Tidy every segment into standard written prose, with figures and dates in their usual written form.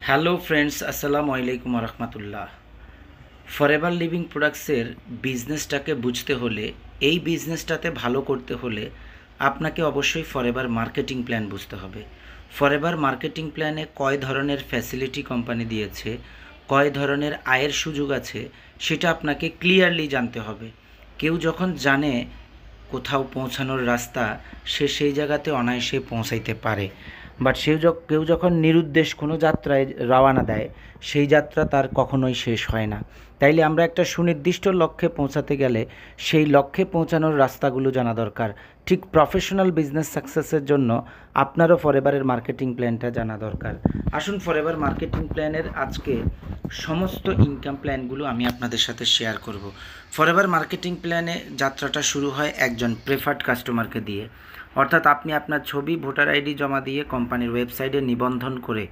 Hello friends, আসসালামু আলাইকুম রহমতুল্লাহ। Forever living প্রোডাক্টসের বিজনেসটাকে বুঝতে হলে, এই বিজনেসটাতে ভালো করতে হলে আপনাকে অবশ্যই ফরএভার মার্কেটিং প্ল্যান বুঝতে হবে। ফরএভার মার্কেটিং প্ল্যানে কয় ধরনের ফ্যাসিলিটি কোম্পানি দিয়েছে, কয় ধরনের আয়ের সুযোগ আছে, সেটা আপনাকে ক্লিয়ারলি জানতে হবে। কেউ যখন জানে কোথাও পৌঁছানোর রাস্তা, সে সেই জায়গাতে অনায়াসে পৌঁছাইতে পারে। বাট কেউ যখন নিরুদ্দেশ কোনো যাত্রায় রওনা দেয়, সেই যাত্রা তার কখনোই শেষ হয় না। তাইলে আমরা একটা সুনির্দিষ্ট লক্ষ্যে পৌঁছাতে গেলে সেই লক্ষ্যে পৌঁছানোর রাস্তাগুলো জানা দরকার। ঠিক প্রফেশনাল বিজনেস সাকসেসের জন্য আপনারও ফরএভারের মার্কেটিং প্ল্যানটা জানা দরকার। আসুন ফরএভার মার্কেটিং প্ল্যানের আজকে সমস্ত ইনকাম প্ল্যানগুলো আমি আপনাদের সাথে শেয়ার করব। ফরএভার মার্কেটিং প্ল্যানে যাত্রাটা শুরু হয় একজন প্রেফার্ড কাস্টমারকে দিয়ে, অর্থাৎ আপনি আপনার ছবি, ভোটার আইডি জমা দিয়ে কোম্পানির ওয়েবসাইটে নিবন্ধন করে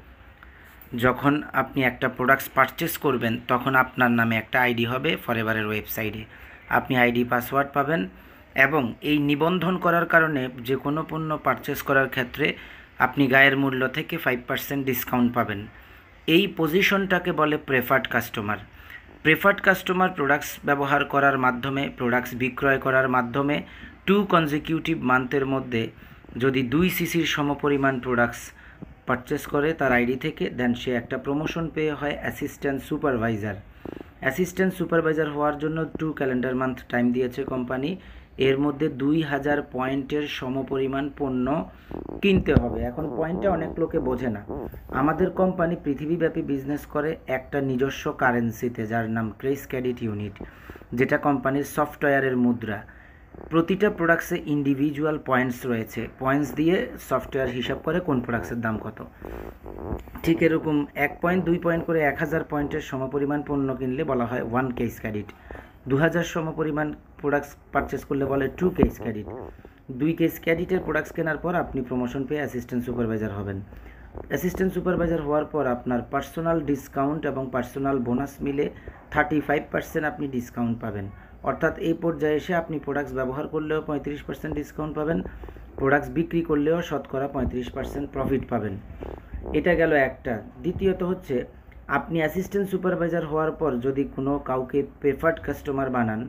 যখন আপনি একটা প্রোডাক্টস পারচেস করবেন, তখন আপনার নামে একটা আইডি হবে ফরএভারের ওয়েবসাইটে। আপনি আইডি পাসওয়ার্ড পাবেন এবং এই নিবন্ধন করার কারণে যে কোনো পণ্য পারচেস করার ক্ষেত্রে আপনি গায়ের মূল্য থেকে 5% ডিসকাউন্ট পাবেন। এই পজিশনটাকে বলে preferred customer. Preferred customer products ব্যবহার করার মাধ্যমে, প্রোডাক্টস বিক্রয় করার মাধ্যমে 2 কনজিকিউটিভ মান্থের মধ্যে যদি 2 সিসির সমপরিমাণ প্রোডাক্টস পারচেস করে তার আইডি থেকে, দেন সে একটা প্রমোশন পেয়ে হয় অ্যাসিস্ট্যান্ট সুপারভাইজার। অ্যাসিস্ট্যান্ট সুপারভাইজার হওয়ার জন্য 2 ক্যালেন্ডার মান্থ টাইম দিয়েছে কোম্পানি। এর মধ্যে 2000 পয়েন্টের সমপরিমাণ পণ্য কিনতে হবে। এখন পয়েন্টটা অনেক লোকে বোঝে না। আমাদের কোম্পানি পৃথিবীব্যাপী বিজনেস করে একটা নিজস্ব কারেন্সিতে, যার নাম ক্রেস ক্রেডিট ইউনিট, যেটা কোম্পানির সফটওয়্যারের মুদ্রা। প্রতিটা প্রোডাক্টসে ইন্ডিভিজুয়াল পয়েন্টস রয়েছে। পয়েন্টস দিয়ে সফটওয়্যার হিসাব করে কোন প্রোডাক্টসের দাম কত। ঠিক এরকম 1 পয়েন্ট 2 পয়েন্ট করে 1000 পয়েন্টের সমপরিমাণ পণ্য কিনলে বলা হয় 1 কেস ক্রেডিট। 2000 সমপরিমাণ প্রোডাক্টস পারচেস করলে বলে 2 কেস ক্রেডিট। 2 কেস ক্রেডিটের প্রোডাক্টস কেনার পর আপনি প্রমোশন পেয়ে অ্যাসিস্ট্যান্ট সুপারভাইজার হবেন। অ্যাসিস্ট্যান্ট সুপারভাইজার হওয়ার পর আপনার পার্সোনাল ডিসকাউন্ট এবং পার্সোনাল বোনাস মিলে 35% আপনি ডিসকাউন্ট পাবেন। অর্থাৎ এই পর্যায়ে এসে আপনি প্রোডাক্টস ব্যবহার করলেও 35% ডিসকাউন্ট পাবেন, প্রোডাক্টস বিক্রি করলেও শতকরা 35% প্রফিট পাবেন। এটা গেল একটা। দ্বিতীয়ত হচ্ছে, আপনি অ্যাসিস্ট্যান্ট সুপারভাইজার হওয়ার পর যদি কোনো কাউকে প্রেফার্ড কাস্টমার বানান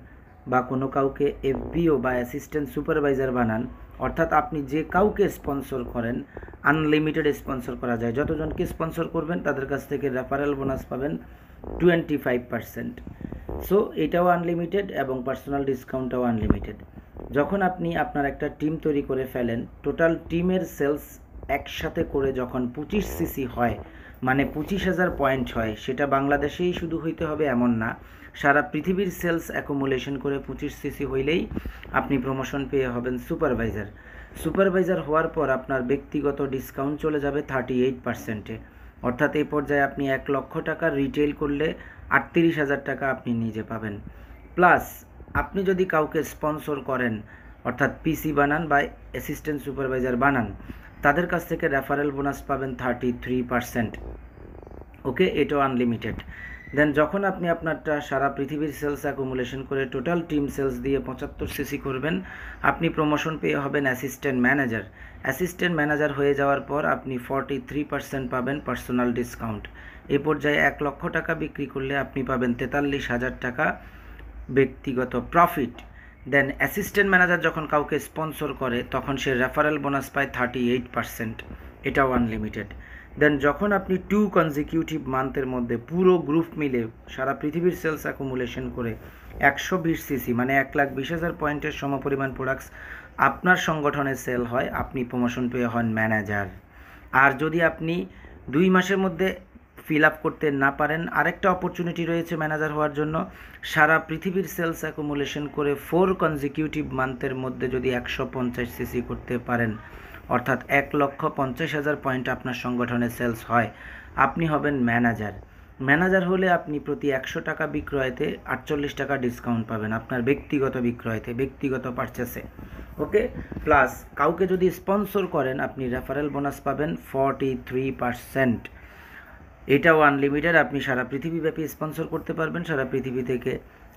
বা কোনো কাউকে এফবিও বা অ্যাসিস্ট্যান্ট সুপারভাইজার বানান, অর্থাৎ আপনি যে কাউকে স্পন্সর করেন, আনলিমিটেড স্পন্সর করা যায়। যতজনকে স্পন্সর করবেন তাদের কাছ থেকে রেফারেল বোনাস পাবেন 25%। সো এটাও আনলিমিটেড এবং পার্সোনাল ডিসকাউন্টটাও আনলিমিটেড। যখন আপনি আপনার একটা টিম তৈরি করে ফেলেন, টোটাল টিমের সেলস একসাথে করে যখন 25 সিসি হয়, মানে 25,000 পয়েন্ট হয়, সেটা বাংলাদেশেই শুধু হইতে হবে এমন না, সারা পৃথিবীর সেলস অ্যাকুমুলেশন করে 25 সিসি হইলেই আপনি প্রমোশন পেয়ে হবেন সুপারভাইজার। সুপারভাইজার হওয়ার পর আপনার ব্যক্তিগত ডিসকাউন্ট চলে যাবে 38%-এ। অর্থাৎ এই পর্যায়ে আপনি 1 লক্ষ টাকা রিটেল করলে 38,000 টাকা আপনি নিজে পাবেন। প্লাস আপনি যদি কাউকে স্পন্সর করেন, অর্থাৎ পিসি বানান বা অ্যাসিস্ট্যান্ট সুপারভাইজার বানান, তাদের কাছ থেকে রেফারেল বোনাস পাবেন 33%। ওকে, এটাও আনলিমিটেড। দেন যখন আপনি আপনারটা সারা পৃথিবীর সেলস অ্যাকুমুলেশন করে টোটাল টিম সেলস দিয়ে 75 সিসি করবেন, আপনি প্রমোশন পেয়ে হবেন অ্যাসিস্ট্যান্ট ম্যানেজার। অ্যাসিস্ট্যান্ট ম্যানেজার হয়ে যাওয়ার পর আপনি 43% পাবেন পার্সোনাল ডিসকাউন্ট। এই পর্যায়ে 1 লক্ষ টাকা বিক্রি করলে আপনি পাবেন 43,000 টাকা ব্যক্তিগত প্রফিট। দেন অ্যাসিস্ট্যান্ট ম্যানেজার যখন কাউকে স্পন্সর করে, তখন সে রেফারেল বোনাস পায় 38%। এটাও আনলিমিটেড। দেন যখন আপনি 2 কনজিকিউটিভ মান্থের মধ্যে পুরো গ্রুপ মিলে সারা পৃথিবীর সেলস অ্যাকুমুলেশন করে 120 সিসি মানে 1,20,000 পয়েন্টের সমপরিমাণ প্রোডাক্টস আপনার সংগঠনে সেল হয়, আপনি প্রমোশন পেয়ে হন ম্যানেজার। আর যদি আপনি 2 মাসের মধ্যে ফিল আপ করতে না পারেন, আরেকটা অপরচুনিটি রয়েছে ম্যানেজার হওয়ার জন্য। সারা পৃথিবীর সেলস অ্যাকুমুলেশন করে 4 কনজিকিউটিভ মান্থের মধ্যে যদি 150 সিসি করতে পারেন, অর্থাৎ 1,50,000 পয়েন্ট আপনার সংগঠনে সেলস হয়, আপনি হবেন ম্যানেজার। ম্যানেজার হলে আপনি প্রতি 100 টাকা বিক্রয়তে 48 টাকা ডিসকাউন্ট পাবেন আপনার ব্যক্তিগত বিক্রয়তে, ব্যক্তিগত পারচেসে। ওকে, প্লাস কাউকে যদি স্পন্সর করেন, আপনি রেফারেল বোনাস পাবেন 43%। এটাও আনলিমিটেড। আপনি সারা পৃথিবীব্যাপী স্পন্সর করতে পারবেন। সারা পৃথিবী থেকে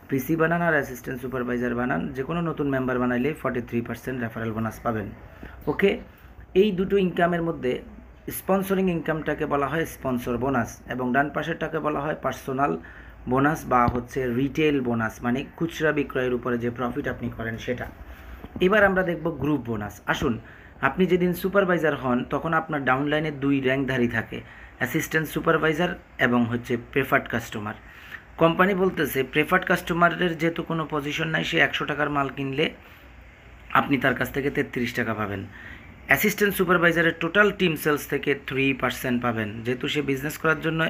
পিসি বানান আর অ্যাসিস্ট্যান্ট সুপারভাইজার বানান, যে কোনো নতুন মেম্বার বানাইলে 43% রেফারেল বোনাস পাবেন। ওকে, এই দুটো ইনকামের মধ্যে স্পন্সরিং ইনকামটাকে বলা হয় স্পন্সর বোনাস, এবং ডান পাশেরটাকে বলা হয় পার্সোনাল বোনাস বা হচ্ছে রিটেল বোনাস, মানে খুচরা বিক্রয়ের উপরে যে প্রফিট আপনি করেন সেটা। এবার আমরা দেখব গ্রুপ বোনাস। আসুন, আপনি যেদিন সুপারভাইজার হন তখন আপনার ডাউনলাইনে 2 র্যাঙ্কধারী থাকে, অ্যাসিস্ট্যান্ট সুপারভাইজার এবং হচ্ছে প্রেফার্ড কাস্টমার। কোম্পানি বলতেছে প্রেফার্ড কাস্টমারের যেহেতু কোনো পজিশন নাই, সে 100 টাকার মাল কিনলে আপনি তার কাছ থেকে 33 টাকা পাবেন। অ্যাসিস্ট্যান্ট সুপারভাইজারের টোটাল টিম সেলস থেকে 3% পাবেন, যেহেতু সে বিজনেস করার জন্য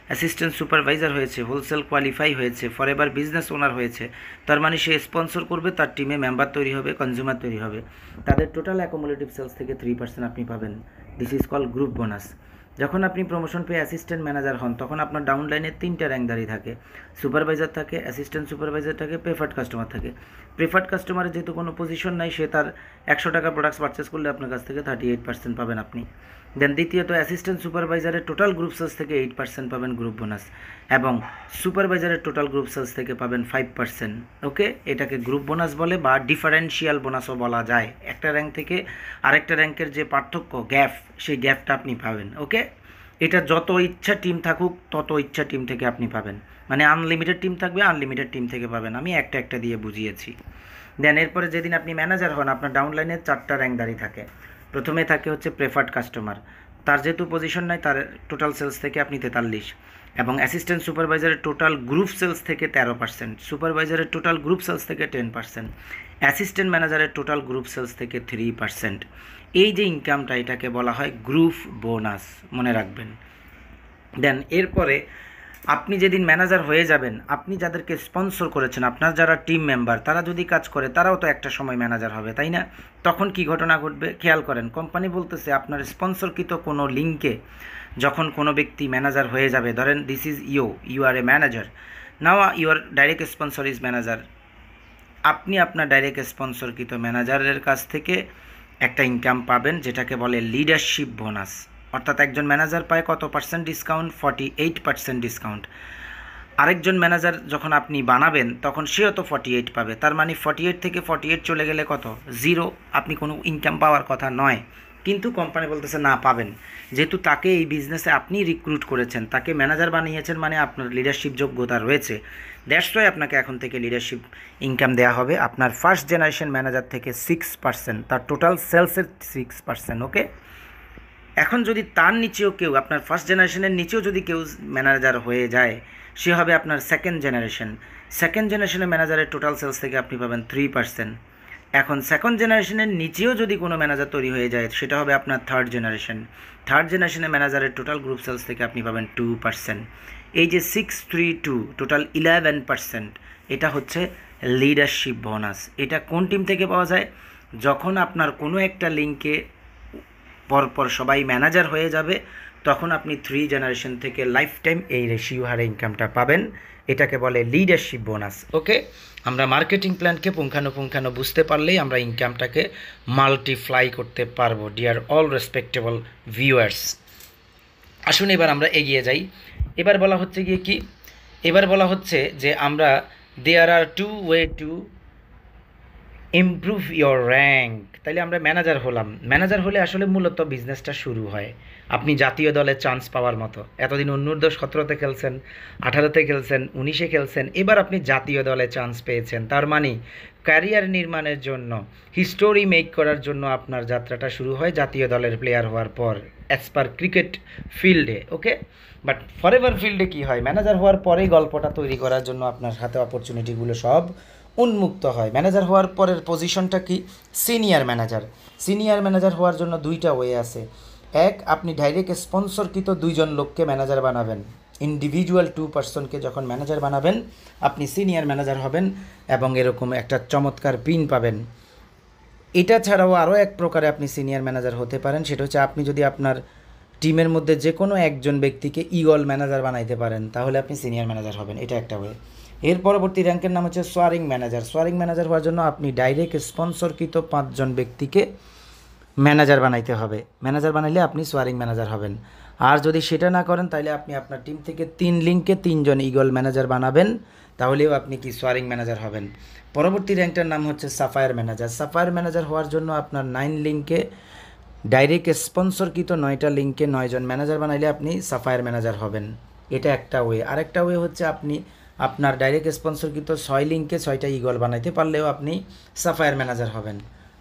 অ্যাসিস্ট্যান্ট সুপারভাইজার হয়েছে, হোলসেল কোয়ালিফাই হয়েছে, ফরএভার বিজনেস ওনার হয়েছে, তার মানে সে স্পন্সর করবে, তার টিমে মেম্বার তৈরি হবে, কনজিউমার তৈরি হবে, তাদের টোটাল অ্যাকুমুলেটিভ সেলস থেকে 3% আপনি পাবেন। This is call group bonus. যখন আপনি প্রমোশন পেয়ে অ্যাসিস্ট্যান্ট ম্যানেজার হন তখন আপনার ডাউনলাইনে 3টা র্যাঙ্কধারী থাকে, সুপারভাইজার থাকে, অ্যাসিস্ট্যান্ট সুপারভাইজার থাকে, প্রেফার্ড কাস্টমার থাকে। প্রেফার্ড কাস্টমারের যেহেতু কোনো পজিশন নাই, সে তার 100 টাকা প্রোডাক্টস পারচেস করলে আপনার কাছ থেকে 38% পাবেন আপনি। দেন দ্বিতীয়ত, অ্যাসিস্ট্যান্ট সুপারভাইজারের টোটাল গ্রুপ সেলস থেকে 8% পাবেন গ্রুপ বোনাস, এবং সুপারভাইজারের টোটাল গ্রুপ সেলস থেকে পাবেন 5%। ওকে, এটাকে গ্রুপ বোনাস বলে বা ডিফারেন্সিয়াল বোনাসও বলা যায়। একটা র্যাঙ্ক থেকে আরেকটা র্যাঙ্কের যে পার্থক্য, গ্যাপ, সেই গ্যাপটা আপনি পাবেন। ওকে, এটা যত ইচ্ছা টিম থাকুক তত ইচ্ছা টিম থেকে আপনি পাবেন, মানে আনলিমিটেড টিম থাকবে, আনলিমিটেড টিম থেকে পাবেন। আমি একটা একটা দিয়ে বুঝিয়েছি। দেন এরপরে যেদিন আপনি ম্যানেজার হন আপনার ডাউনলাইনে 4টা র্যাঙ্কধারী থাকে। প্রথমে থাকে হচ্ছে প্রেফার্ড কাস্টমার, তার যেহেতু পজিশন নাই, তার টোটাল সেলস থেকে আপনি 43, এবং অ্যাসিস্ট্যান্ট সুপারভাইজারের টোটাল গ্রুপ সেলস থেকে 13%, সুপারভাইজারের টোটাল গ্রুপ সেলস থেকে 10%, অ্যাসিস্ট্যান্ট ম্যানেজারের টোটাল গ্রুপ সেলস থেকে 3%। এই যে ইনকামটা, এটাকে বলা হয় গ্রুপ বোনাস, মনে রাখবেন। দেন এরপরে আপনি যেদিন ম্যানেজার হয়ে যাবেন, আপনি যাদেরকে স্পন্সর করেছেন, আপনার যারা টিম মেম্বার, তারা যদি কাজ করে তারাও তো একটা সময় ম্যানেজার হবে, তাই না? তখন কি ঘটনা ঘটবে খেয়াল করেন। কোম্পানি বলতেছে আপনার স্পন্সরকৃত কোনো লিঙ্কে যখন কোনো ব্যক্তি ম্যানেজার হয়ে যাবে, ধরেন this is you are a manager, now your direct sponsor is manager, আপনি আপনার ডাইরেক্ট স্পন্সরকৃত ম্যানেজারের কাছ থেকে একটা ইনকাম পাবেন, যেটাকে বলে লিডারশিপ বোনাস। অর্থাৎ একজন ম্যানেজার পায় কত পার্সেন্ট ডিসকাউন্ট? 48% ডিসকাউন্ট। আরেকজন ম্যানেজার যখন আপনি বানাবেন তখন সেও তো 48 পাবে, তার মানে 48 থেকে 48 চলে গেলে কত? 0। আপনি কোনো ইনকাম পাওয়ার কথা নয়, কিন্তু কোম্পানি বলতেছে না, পাবেন। যেহেতু তাকে এই বিজনেসে আপনি রিক্রুট করেছেন, তাকে ম্যানেজার বানিয়েছেন, মানে আপনার লিডারশিপ যোগ্যতা রয়েছে, দ্যাটস ওয়াই আপনাকে এখন থেকে লিডারশিপ ইনকাম দেওয়া হবে আপনার ফার্স্ট জেনারেশন ম্যানেজার থেকে 6%, তার টোটাল সেলসের 6%। ওকে, এখন যদি তার নিচেও কেউ, আপনার ফার্স্ট জেনারেশনের নিচেও যদি কেউ ম্যানেজার হয়ে যায়, সে হবে আপনার সেকেন্ড জেনারেশনের ম্যানেজারের টোটাল সেলস থেকে আপনি পাবেন 3%। এখন সেকেন্ড জেনারেশনের নিচেও যদি কোনো ম্যানেজার তৈরি হয়ে যায়, সেটা হবে আপনার থার্ড জেনারেশনের ম্যানেজারের টোটাল গ্রুপ সেলস থেকে আপনি পাবেন 2%। এই যে 632 টোটাল 11%, এটা হচ্ছে লিডারশিপ বোনাস। এটা কোন টিম থেকে পাওয়া যায়? যখন আপনার কোনো একটা লিঙ্কে পরপর সবাই ম্যানেজার হয়ে যাবে, তখন আপনি 3 জেনারেশন থেকে লাইফ টাইম এই রেশিও হারে ইনকামটা পাবেন, এটাকে বলে লিডারশিপ বোনাস। ওকে, আমরা মার্কেটিং প্ল্যানকে পুঙ্খানুপুঙ্খানু বুঝতে পারলেই আমরা ইনকামটাকে মাল্টিপ্লাই করতে পারবো। ডিয়ার অল রেসপেক্টেবল ভিউয়ার্স, আসুন এবার আমরা এগিয়ে যাই। এবার বলা হচ্ছে গিয়ে কি, এবার বলা হচ্ছে যে আমরা দেয়ার আর 2 way to improve your rank. তাইলে আমরা ম্যানেজার হলাম, ম্যানেজার হলে আসলে মূলত বিজনেসটা শুরু হয় আপনি জাতীয় দলে চান্স পাওয়ার মতো। এতদিন অনূর্ধ্ব 17-তে খেলছেন, 18-তে খেলছেন, 19-এ খেলছেন, এবার আপনি জাতীয় দলে চান্স পেয়েছেন, তার মানে ক্যারিয়ার নির্মাণের জন্য, হিস্টোরি মেক করার জন্য আপনার যাত্রাটা শুরু হয় জাতীয় দলের প্লেয়ার হওয়ার পর, অ্যাজ পার ক্রিকেট ফিল্ডে। ওকে, বাট ফরএভার ফিল্ডে কী হয়? ম্যানেজার হওয়ার পরেই গল্পটা তৈরি করার জন্য আপনার হাতে অপরচুনিটিগুলো সব উন্মুক্ত হয়। ম্যানেজার হওয়ার পরের পজিশনটা কি? সিনিয়র ম্যানেজার হওয়ার জন্য 2টা ওয়ে আছে। এক, আপনি ডাইরেক্ট স্পন্সরকৃত 2জন লোককে ম্যানেজার বানাবেন, ইন্ডিভিজুয়াল 2 পার্সনকে যখন ম্যানেজার বানাবেন আপনি সিনিয়র ম্যানেজার হবেন এবং এরকম একটা চমৎকার পিন পাবেন। এটা ছাড়াও আরও এক প্রকারে আপনি সিনিয়র ম্যানেজার হতে পারেন, সেটা হচ্ছে আপনি যদি আপনার টিমের মধ্যে যে কোনো একজন ব্যক্তিকে ইগল ম্যানেজার বানাইতে পারেন, তাহলে আপনি সিনিয়র ম্যানেজার হবেন। এটা একটা ওয়ে। এর পরবর্তী র্যাঙ্কের নাম হচ্ছে সোয়ারিং ম্যানেজার হওয়ার জন্য আপনি ডাইরেক্ট স্পন্সরকৃত 5 জন ব্যক্তিকে ম্যানেজার বানাইতে হবে, ম্যানেজার বানাইলে আপনি সোয়ারিং ম্যানেজার হবেন। আর যদি সেটা না করেন তাহলে আপনি আপনার টিম থেকে 3 লিঙ্কে 3 জন ইগল ম্যানেজার বানাবেন, তাহলেও আপনি কি সোয়ারিং ম্যানেজার হবেন। পরবর্তী র্যাঙ্কটার নাম হচ্ছে সাফায়ার ম্যানেজার হওয়ার জন্য আপনার 9 লিঙ্কে ডাইরেক্ট স্পন্সরকৃত 9টা লিঙ্কে 9 জন ম্যানেজার বানাইলে আপনি সাফায়ার ম্যানেজার হবেন। এটা একটা ওয়ে। আরেকটা ওয়ে হচ্ছে আপনি আপনার ডাইরেক্ট স্পন্সরকৃত 6 লিঙ্কে 6টা ইগল বানাইতে পারলেও আপনি সাফায়ার ম্যানেজার হবেন।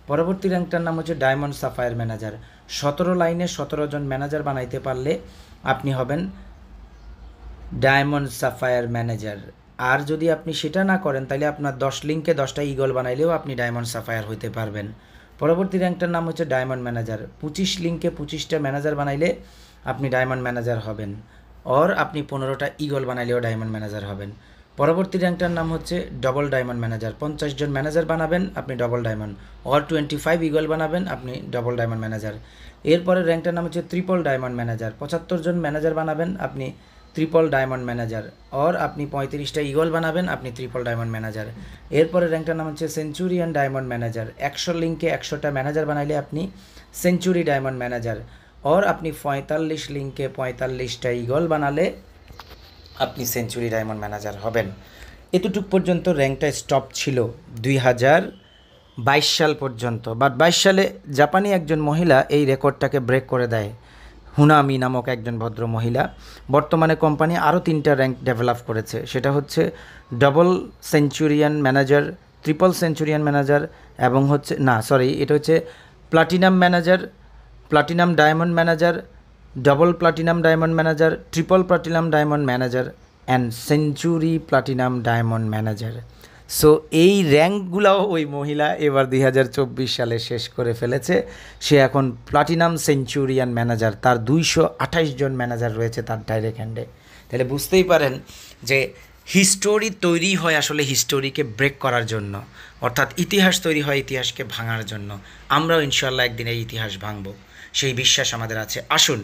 পরবর্তী র্যাঙ্কটার নাম হচ্ছে ডায়মন্ড সাফায়ার ম্যানেজার। 17 লাইনে 17 জন ম্যানেজার বানাইতে পারলে আপনি হবেন ডায়মন্ড সাফায়ার ম্যানেজার। আর যদি আপনি সেটা না করেন তাহলে আপনার 10 লিঙ্কে 10টা ইগল বানাইলেও আপনি ডায়মন্ড সাফায়ার হইতে পারবেন। পরবর্তী র্যাঙ্কটার নাম হচ্ছে ডায়মন্ড ম্যানেজার। 25 লিঙ্কে 25টা ম্যানেজার বানাইলে আপনি ডায়মন্ড ম্যানেজার হবেন। আর আপনি 15টা ইগল বানাইলেও ডায়মন্ড ম্যানেজার হবেন। পরবর্তী র্যাঙ্কটার নাম হচ্ছে ডবল ডায়মন্ড ম্যানেজার। 50 জন ম্যানেজার বানাবেন আপনি ডবল ডায়মন্ড। আর 25 ইগল বানাবেন আপনি ডবল ডায়মন্ড ম্যানেজার। এরপরের র্যাঙ্কটার নাম হচ্ছে ট্রিপল ডায়মন্ড ম্যানেজার। 75 জন ম্যানেজার বানাবেন আপনি ট্রিপল ডায়মন্ড ম্যানেজার। আর আপনি 35টা ইগল বানাবেন আপনি ট্রিপল ডায়মন্ড ম্যানেজার। এরপরে র্যাঙ্কটার নাম হচ্ছে সেঞ্চুরিয়ান ডায়মন্ড ম্যানেজার। 100 লিঙ্কে 100টা ম্যানেজার বানাইলে আপনি সেঞ্চুরি ডায়মন্ড ম্যানেজার। আর আপনি 45 লিঙ্কে 45টা ইগল বানালে আপনি সেঞ্চুরি ডায়মন্ড ম্যানেজার হবেন। এতটুক পর্যন্ত র্যাঙ্কটা স্টপ ছিল 2022 সাল পর্যন্ত। বাট 22 সালে জাপানি একজন মহিলা এই রেকর্ডটাকে ব্রেক করে দেয়। হুনামি নামক একজন ভদ্র মহিলা। বর্তমানে কোম্পানি আরও 3টা র্যাঙ্ক ডেভেলপ করেছে। সেটা হচ্ছে double centurion manager, triple centurion manager এবং এটা হচ্ছে platinum manager, platinum diamond manager, double platinum diamond manager, triple platinum diamond manager and century platinum diamond manager. So এই র্যাঙ্কগুলোও ওই মহিলা এবার 2024 সালে শেষ করে ফেলেছে। সে এখন প্লাটিনাম সেঞ্চুরিয়ান ম্যানেজার। তার 228 জন ম্যানেজার রয়েছে তার ডাইরেক্ট হ্যান্ডে। তাহলে বুঝতেই পারেন যে হিস্টোরি তৈরি হয় আসলে হিস্টোরিকে ব্রেক করার জন্য, অর্থাৎ ইতিহাস তৈরি হয় ইতিহাসকে ভাঙার জন্য। আমরাও ইনশাল্লাহ একদিন এই ইতিহাস ভাঙব, সেই বিশ্বাস আমাদের আছে। আসুন,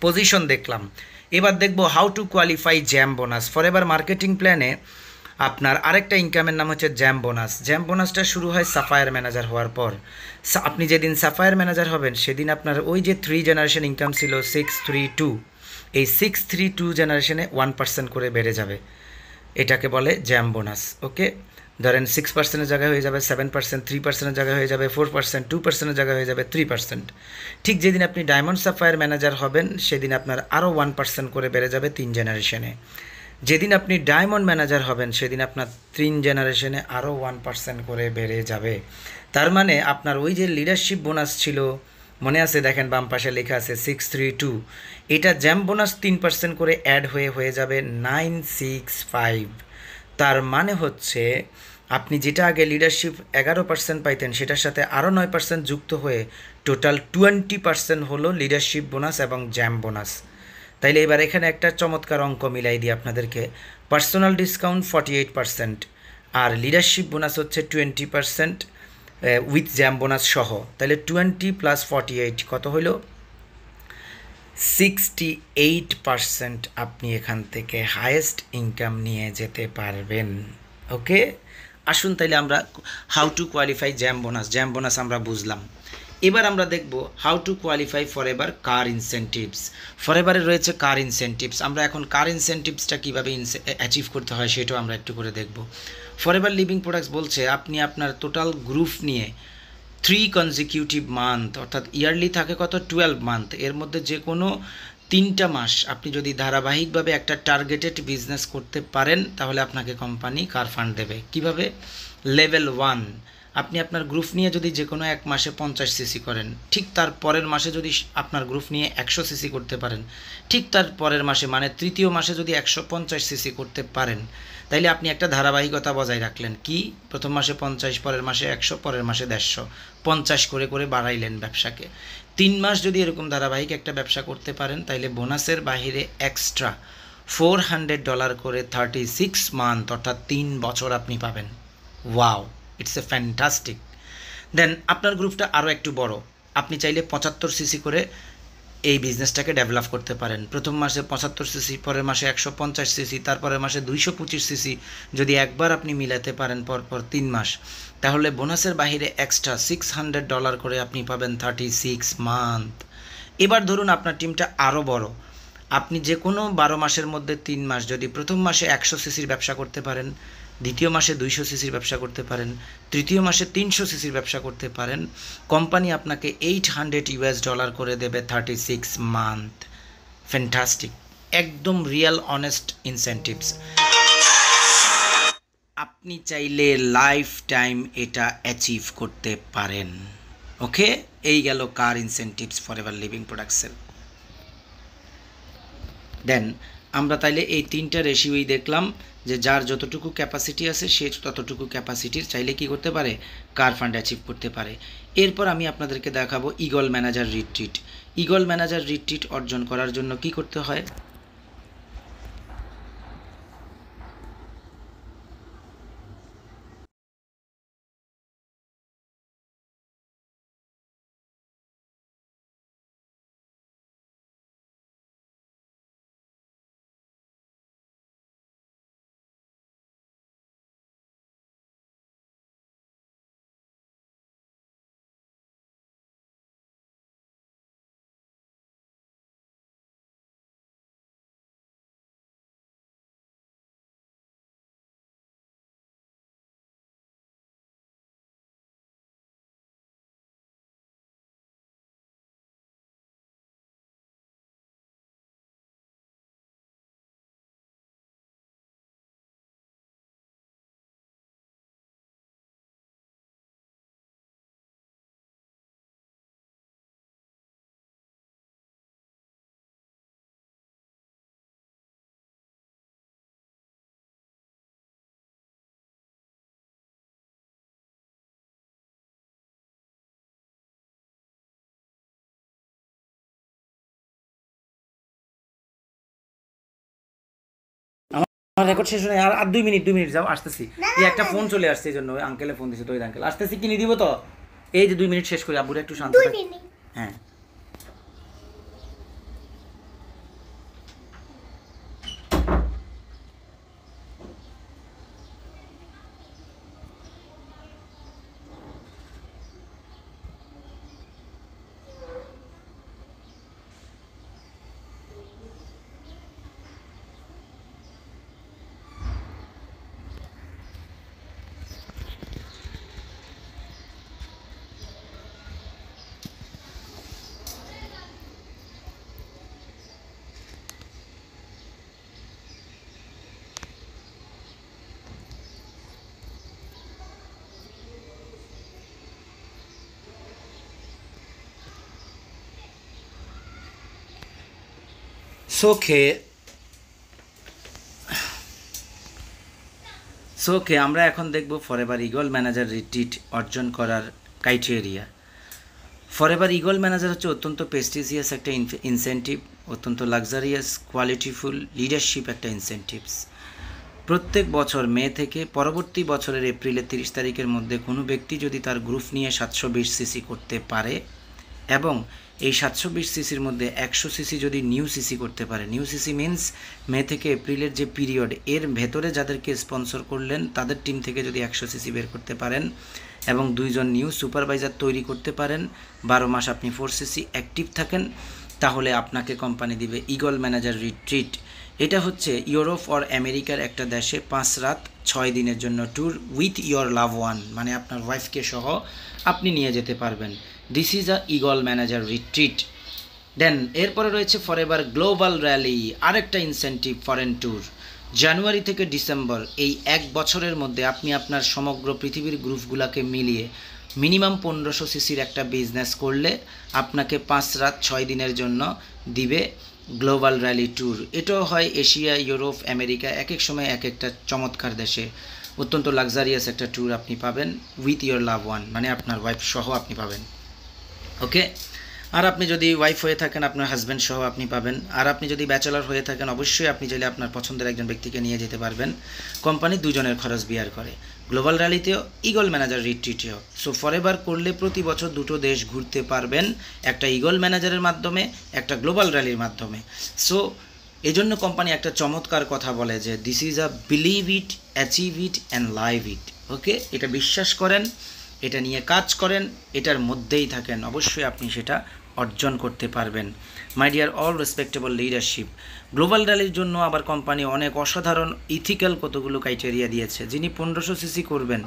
পজিশন দেখলাম, এবার দেখব how to qualify jam bonus. Forever marketing প্ল্যানে আপনার আরেকটা ইনকামের নাম হচ্ছে জ্যাম বোনাস। জ্যাম বোনাসটা শুরু হয় সাফায়ার ম্যানেজার হওয়ার পর। আপনি যেদিন সাফায়ার ম্যানেজার হবেন সেদিন আপনার ওই যে 3 জেনারেশন ইনকাম ছিল 632, এই 632 জেনারেশনে 1% করে বেড়ে যাবে। এটাকে বলে জ্যাম বোনাস। ওকে, ধরেন 6%-এর জায়গায় হয়ে যাবে 7%, 3%-এর জায়গায় হয়ে যাবে 4%, 2%-এর জায়গায় হয়ে যাবে 3%। ঠিক যেদিন আপনি ডায়মন্ড সাফায়ার ম্যানেজার হবেন সেদিন আপনার আরও 1% করে বেড়ে যাবে 3 জেনারেশনে। যেদিন আপনি ডায়মন্ড ম্যানেজার হবেন সেদিন আপনার 3 জেনারেশনে আরও 1% করে বেড়ে যাবে। তার মানে আপনার ওই যে লিডারশিপ বোনাস ছিল, মনে আছে? দেখেন বাম পাশে লেখা আছে 632, এটা জ্যাম বোনাস 3% করে অ্যাড হয়ে যাবে 965। তার মানে হচ্ছে আপনি যেটা আগে লিডারশিপ 11% পাইতেন সেটার সাথে আরও 9% যুক্ত হয়ে টোটাল 20% হলো লিডারশিপ বোনাস এবং জ্যাম বোনাস। তাইলে এবার এখানে একটা চমৎকার অঙ্ক মিলাই দিই আপনাদেরকে। পার্সোনাল ডিসকাউন্ট 48% আর লিডারশিপ বোনাস হচ্ছে 20% উইথ জ্যাম বোনাস সহ। তাহলে 20 + 48 কত হইল? 68% আপনি এখান থেকে হায়েস্ট ইনকাম নিয়ে যেতে পারবেন। ওকে, আসুন তাইলে আমরা how to qualify jam bonus আমরা বুঝলাম। এবার আমরা দেখব how to qualify Forever car incentives. ফরএভারে রয়েছে কার ইনসেন্টিভস। আমরা এখন কার ইনসেন্টিভসটা কীভাবে অ্যাচিভ করতে হয় সেটাও আমরা একটু করে দেখব। ফরএভার লিভিং প্রোডাক্টস বলছে আপনি আপনার টোটাল গ্রুপ নিয়ে 3 কনজিকিউটিভ মান্থ, অর্থাৎ ইয়ারলি থাকে কত 12 মান্থ, এর মধ্যে যে কোনো 3টা মাস আপনি যদি ধারাবাহিকভাবে একটা টার্গেটেড বিজনেস করতে পারেন তাহলে আপনাকে কোম্পানি কার ফান্ড দেবে। কিভাবে? লেভেল 1, আপনি আপনার গ্রুপ নিয়ে যদি যে কোনো এক মাসে 50 সিসি করেন, ঠিক তার পরের মাসে যদি আপনার গ্রুপ নিয়ে 100 সিসি করতে পারেন, ঠিক তার পরের মাসে মানে তৃতীয় মাসে যদি 150 সিসি করতে পারেন, তাইলে আপনি একটা ধারাবাহিকতা বজায় রাখলেন। কি? প্রথম মাসে 50, পরের মাসে 100, পরের মাসে 150, 50 করে করে বাড়াইলেন ব্যবসাকে। 3 মাস যদি এরকম ধারাবাহিক একটা ব্যবসা করতে পারেন তাইলে বোনাসের বাহিরে এক্সট্রা $400 করে 36 মান্থ, অর্থাৎ 3 বছর আপনি পাবেন। Wow, it's a fantastic. Then আপনার গ্রুপটা আরও একটু বড়, আপনি চাইলে 75 সিসি করে এই বিজনেসটাকে ডেভেলপ করতে পারেন। প্রথম মাসে 75 সিসি, পরের মাসে 150 সিসি, তারপরের মাসে 225 সিসি যদি একবার আপনি মিলাতে পারেন পরপর 3 মাস, তাহলে বোনাসের বাহিরে এক্সট্রা $600 করে আপনি পাবেন 36 মান্থ। এবার ধরুন আপনার টিমটা আরও বড়, আপনি যে কোনো 12 মাসের মধ্যে 3 মাস যদি প্রথম মাসে 100 সিসির ব্যবসা করতে পারেন, দ্বিতীয় মাসে 200 সিসির ব্যবসা করতে পারেন, তৃতীয় মাসে 300 সিসির ব্যবসা করতে পারেন। কোম্পানি আপনাকে $800 করে দেবে 36 মান্থ। ফ্যান্টাস্টিক, একদম রিয়েল অনেস্ট ইনসেন্টিভস। আপনি চাইলে লাইফ টাইম এটা অ্যাচিভ করতে পারেন। ওকে, এই গেল কার ইনসেন্টিভস ফরএভার লিভিং প্রোডাক্টসের। দেন আমরা তাইলে এই 3টা রেশিওই দেখলাম যে যার যতটুকু ক্যাপাসিটি আছে সে ততটুকু ক্যাপাসিটির চাইলে কি করতে পারে, কার ফান্ড অ্যাচিভ করতে পারে। এরপর আমি আপনাদেরকে দেখাবো eagle manager retreat. Eagle manager retreat অর্জন করার জন্য কি করতে হয়। আমার রেকর্ড শেষ হয়ে আর 2 মিনিট যাও, আসতেছি। এই একটা ফোন চলে আসছে, এই জন্য ওই আঙ্কেলে ফোন দিছে, তো ওই আঙ্কেল আসতেছি, কিনে দিব তো। এই যে 2 মিনিট শেষ করি, আব্বুরা একটু শান্ত থাক। হ্যাঁ, সোকে আমরা এখন দেখব ফরএভার ইগল ম্যানেজার রিট্রিট অর্জন করার ক্রাইটেরিয়া। ফরএভার ইগল ম্যানেজার হচ্ছে অত্যন্ত প্রেস্টিজিয়াস একটা ইনসেন্টিভ, অত্যন্ত লাক্সারিয়াস কোয়ালিটিফুল লিডারশিপ একটা ইনসেন্টিভস। প্রত্যেক বছর মে থেকে পরবর্তী বছরের এপ্রিলের 30 তারিখের মধ্যে কোনো ব্যক্তি যদি তার গ্রুপ নিয়ে 720 সিসি করতে পারে এবং এই 720 সিসির মধ্যে 100 সিসি যদি নিউ সিসি করতে পারে, নিউ সিসি মিন্স মে থেকে এপ্রিলের যে পিরিয়ড এর ভেতরে যাদেরকে স্পন্সর করলেন তাদের টিম থেকে যদি 100 সিসি বের করতে পারেন এবং 2 জন নিউ সুপারভাইজার তৈরি করতে পারেন, 12 মাস আপনি 4 সিসি অ্যাক্টিভ থাকেন, তাহলে আপনাকে কোম্পানি দিবে ইগল ম্যানেজার রিট্রিট। এটা হচ্ছে ইউরোপ অর আমেরিকার একটা দেশে 5 রাত 6 দিনের জন্য tour with your love one, মানে আপনার ওয়াইফকে সহ আপনি নিয়ে যেতে পারবেন। This is a Eagle manager retreat. Then এরপরে রয়েছে ফরএভার গ্লোবাল র্যালি, আরেকটা ইনসেন্টিভ ফরেন ট্যুর। জানুয়ারি থেকে ডিসেম্বর এই 1 বছরের মধ্যে আপনি আপনার সমগ্র পৃথিবীর গ্রুপগুলোকে মিলিয়ে মিনিমাম 1500 সিসির একটা বিজনেস করলে আপনাকে 5 রাত 6 দিনের জন্য দিবে গ্লোবাল র্যালি ট্যুর। এটাও হয় এশিয়া, ইউরোপ, আমেরিকা, এক এক সময় এক একটা চমৎকার দেশে অত্যন্ত লাক্সারিয়াস একটা ট্যুর আপনি পাবেন উইথ ইয়োর লাভ ওয়ান, মানে আপনার ওয়াইফ সহ আপনি পাবেন। ওকে, আর আপনি যদি ওয়াইফ হয়ে থাকেন আপনার হাজব্যান্ড সহ আপনি পাবেন। আর আপনি যদি ব্যাচেলর হয়ে থাকেন অবশ্যই আপনি চাইলে আপনার পছন্দের একজন ব্যক্তিকে নিয়ে যেতে পারবেন। কোম্পানি 2 জনের খরচ বিয়ার করে, গ্লোবাল র্যালিতেও ইগল ম্যানেজার রিট্রিটেও। সো ফরএভার করলে প্রতি বছর 2টো দেশ ঘুরতে পারবেন, একটা ইগল ম্যানেজারের মাধ্যমে, একটা গ্লোবাল র্যালির মাধ্যমে। সো এই জন্য কোম্পানি একটা চমৎকার কথা বলে যে this is a believe it, achieve it and live it. Okay, এটা বিশ্বাস করেন, এটা নিয়ে কাজ করেন, এটার মধ্যেই থাকেন, অবশ্যই আপনি সেটা অর্জন করতে পারবেন। My dear all respectable leadership, global র্যালির জন্য আবার কোম্পানি অনেক অসাধারণ ইথিক্যাল কতগুলো ক্রাইটেরিয়া দিয়েছে। যিনি 1500 সিসি করবেন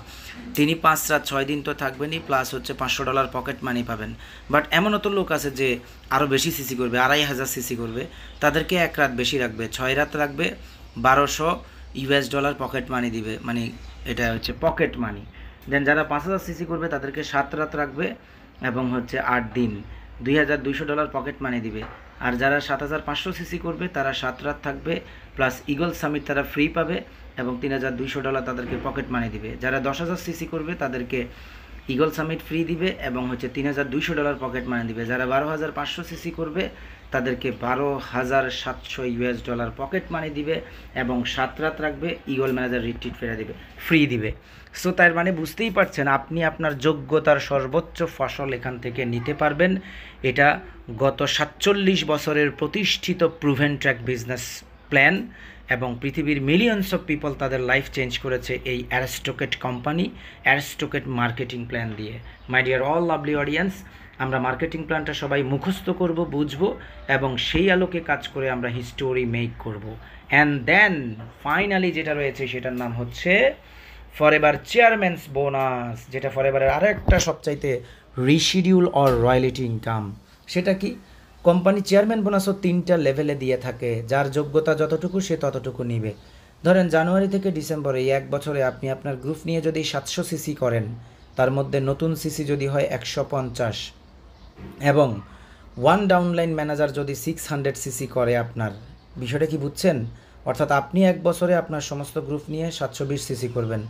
তিনি 5 রাত 6 দিন তো থাকবেনই, প্লাস হচ্ছে $500 পকেট মানি পাবেন। বাট এমনও তো লোক আছে যে আরও বেশি সিসি করবে, 2500 সিসি করবে, তাদেরকে 1 রাত বেশি রাখবে, 6 রাত রাখবে, $1200 পকেট মানি দিবে, মানে এটা হচ্ছে পকেট মানি। দেন যারা 5000 সিসি করবে তাদেরকে 7 রাত রাখবে এবং হচ্ছে 8 দিন, $2200 পকেট মানি দিবে। আর যারা 7500 সিসি করবে তারা 7 রাত থাকবে, প্লাস ইগল সামিট তারা ফ্রি পাবে এবং $3200 তাদেরকে পকেট মানি দিবে। যারা 10000 সিসি করবে তাদেরকে ইগল সামিট ফ্রি দিবে এবং হচ্ছে $3200 পকেট মানি দিবে। যারা 12500 সিসি করবে তাদেরকে $12700 পকেট মানি দিবে এবং 7 রাত রাখবে, ইগল ম্যানেজার রিট্রিট ফেরা দিবে, ফ্রি দিবে। সো তার মানে বুঝতেই পারছেন আপনি আপনার যোগ্যতার সর্বোচ্চ ফসল এখান থেকে নিতে পারবেন। এটা গত 47 বছরের প্রতিষ্ঠিত প্রুভেন ট্র্যাক বিজনেস প্ল্যান এবং পৃথিবীর মিলিয়নস অফ পিপল তাদের লাইফ চেঞ্জ করেছে এই Aristocrat company Aristocrat marketing plan দিয়ে। My dear all lovely audience, আমরা মার্কেটিং প্ল্যানটা সবাই মুখস্থ করব, বুঝবো এবং সেই আলোকে কাজ করে আমরা হিস্টোরি মেক করব। অ্যান্ড দেন ফাইনালি যেটা রয়েছে সেটার নাম হচ্ছে ফরএভার চেয়ারম্যানস বোনাস, যেটা ফরএভারের আরও একটা সবচাইতে রিশিডিউল অর রয়্যালিটি ইনকাম। সেটা কি? কোম্পানি চেয়ারম্যান বোনাসও 3টা লেভেলে দিয়ে থাকে, যার যোগ্যতা যতটুকু সে ততটুকু নিবে। ধরেন জানুয়ারি থেকে ডিসেম্বরে এই 1 বছরে আপনি আপনার গ্রুপ নিয়ে যদি 700 সিসি করেন, তার মধ্যে নতুন সিসি যদি হয় 150 এবং ওয়ান ডাউনলাইন ম্যানেজার যদি 600 সিসি করে, আপনার বিষয়টা কি বুঝছেন? অর্থাৎ আপনি 1 বছরে আপনার সমস্ত গ্রুপ নিয়ে 720 সিসি করবেন,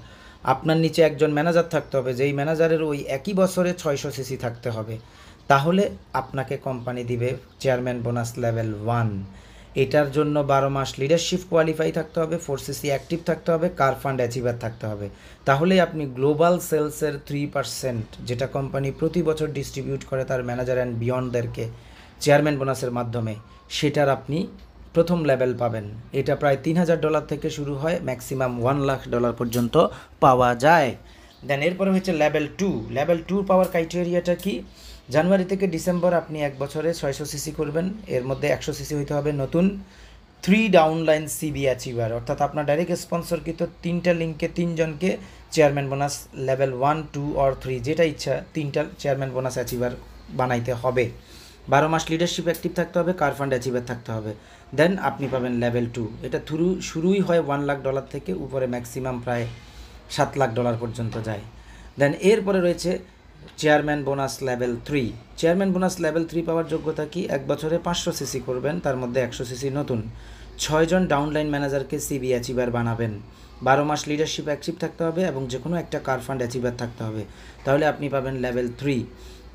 আপনার নিচে একজন ম্যানেজার থাকতে হবে, যেই ম্যানেজারের ওই একই বছরে 600 সিসি থাকতে হবে, তাহলে আপনাকে কোম্পানি দিবে চেয়ারম্যান বোনাস লেভেল 1। এটার জন্য 12 মাস লিডারশিপ কোয়ালিফাই থাকতে হবে, 4 সিসি অ্যাক্টিভ থাকতে হবে, কার ফান্ড অ্যাচিভার থাকতে হবে, তাহলেই আপনি গ্লোবাল সেলসের 3% যেটা কোম্পানি প্রতি বছর ডিস্ট্রিবিউট করে তার ম্যানেজার অ্যান্ড বিয়ন্ডদেরকে চেয়ারম্যান বোনাসের মাধ্যমে, সেটার আপনি প্রথম লেভেল পাবেন। এটা প্রায় $3000 থেকে শুরু হয়, ম্যাক্সিমাম $1,00,000 পর্যন্ত পাওয়া যায়। দেন এরপরে হচ্ছে লেভেল 2। লেভেল 2 পাওয়ার ক্রাইটেরিয়াটা কি? জানুয়ারি থেকে ডিসেম্বর আপনি 1 বছরে 600 সিসি করবেন, এর মধ্যে 100 সিসি হইতে হবে নতুন 3 ডাউনলাইন সিবি অ্যাচিভার, অর্থাৎ আপনার ডাইরেক্ট স্পন্সরকৃত 3টা লিঙ্কে 3 জনকে চেয়ারম্যান বোনাস লেভেল 1, 2 অর 3 যেটা ইচ্ছা 3টা চেয়ারম্যান বোনাস অ্যাচিভার বানাইতে হবে। 12 মাস লিডারশিপ অ্যাক্টিভ থাকতে হবে, কার ফান্ড অ্যাচিভার থাকতে হবে, দেন আপনি পাবেন লেভেল 2। এটা শুরুই হয় $1,00,000 থেকে, উপরে ম্যাক্সিমাম প্রায় $7,00,000 পর্যন্ত যায়। দেন এরপরে রয়েছে chairman bonus level 3। Chairman bonus level 3 পাওয়ার যোগ্যতা কি? 1 বছরে 500 সিসি করবেন, তার মধ্যে 100 সিসি নতুন, 6 জন ডাউনলাইন ম্যানেজারকে সিবি অ্যাচিভার বানাবেন, 12 মাস লিডারশিপ অ্যাক্টিভ থাকতে হবে এবং যে কোনো একটা কার ফান্ড অ্যাচিভার থাকতে হবে, তাহলে আপনি পাবেন লেভেল 3।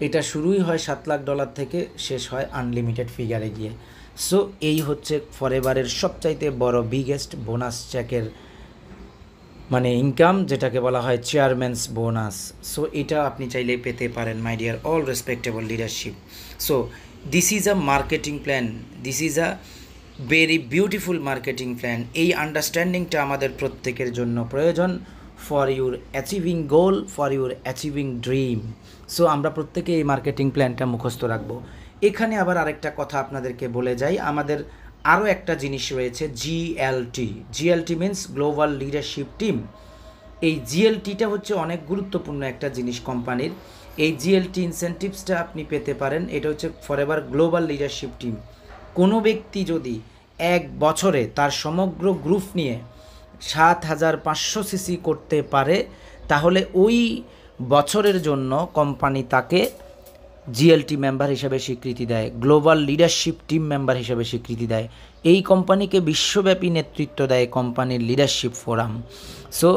এটা শুরুই হয় $7,00,000 থেকে, শেষ হয় আনলিমিটেড ফিগারে গিয়ে। সো এই হচ্ছে ফরএভারের সবচাইতে বড় বিগেস্ট বোনাস চেকের মানে ইনকাম, যেটাকে বলা হয় চেয়ারম্যানস বোনাস। সো এটা আপনি চাইলে পেতে পারেন মাই dear all respectable leadership. So this is a marketing plan, this is a very beautiful marketing plan. এই আন্ডারস্ট্যান্ডিংটা আমাদের প্রত্যেকের জন্য প্রয়োজন for your achieving goal, for your achieving dream. So আমরা প্রত্যেকে এই মার্কেটিং প্ল্যানটা মুখস্থ রাখবো। এখানে আবার আরেকটা কথা আপনাদেরকে বলে যাই, আমাদের আরও একটা জিনিস রয়েছে GLT. GLT means global leadership team. এই জিএলটিটা হচ্ছে অনেক গুরুত্বপূর্ণ একটা জিনিস কোম্পানির। এই জিএলটি ইনসেন্টিভসটা আপনি পেতে পারেন, এটা হচ্ছে ফরএভার গ্লোবাল লিডারশিপ টিম। কোনো ব্যক্তি যদি 1 বছরে তার সমগ্র গ্রুপ নিয়ে 7500 সিসি করতে পারে, তাহলে ওই বছরের জন্য কোম্পানি তাকে জিএলটি মেম্বার হিসেবে স্বীকৃতি দেয়, গ্লোবাল লিডারশিপ টিম মেম্বার হিসেবে স্বীকৃতি দেয়। এই কোম্পানিকে বিশ্বব্যাপী নেতৃত্ব দেয় কোম্পানির লিডারশিপ ফোরাম। সো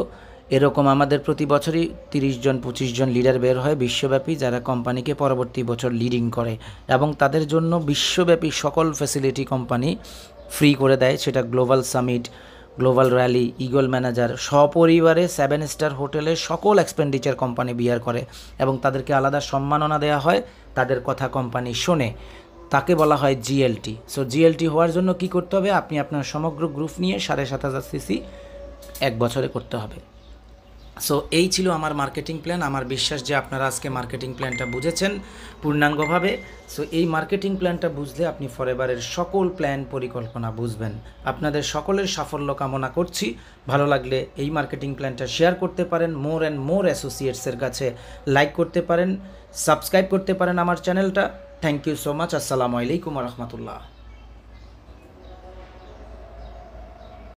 এরকম আমাদের প্রতি বছরই 30 জন 25 জন লিডার বের হয় বিশ্বব্যাপী, যারা কোম্পানিকে পরবর্তী বছর লিডিং করে এবং তাদের জন্য বিশ্বব্যাপী সকল ফ্যাসিলিটি কোম্পানি ফ্রি করে দেয়। সেটা global summit, global rally, eagle manager, সপরিবারে 7 স্টার হোটেলে সকল এক্সপেন্ডিচার কোম্পানি বিয়ার করে এবং তাদেরকে আলাদা সম্মাননা দেওয়া হয়, তাদের কথা কোম্পানি শোনে, তাকে বলা হয় জিএলটি। সো জিএলটি হওয়ার জন্য কি করতে হবে? আপনি আপনার সমগ্র গ্রুপ নিয়ে 7500 সিসি 1 বছরে করতে হবে। সো এই ছিল আমার মার্কেটিং প্ল্যান। আমার বিশ্বাস যে আপনারা আজকে মার্কেটিং প্ল্যানটা বুঝেছেন পূর্ণাঙ্গভাবে। সো এই মার্কেটিং প্ল্যানটা বুঝলে আপনি ফরএভারের সকল প্ল্যান পরিকল্পনা বুঝবেন। আপনাদের সকলের সাফল্য কামনা করছি। ভালো লাগলে এই মার্কেটিং প্ল্যানটা শেয়ার করতে পারেন, মোর অ্যান্ড মোর অ্যাসোসিয়েটসের কাছে লাইক করতে পারেন, সাবস্ক্রাইব করতে পারেন আমার চ্যানেলটা। Thank you so much. আসসালামু আলাইকুম রহমতুল্লাহ।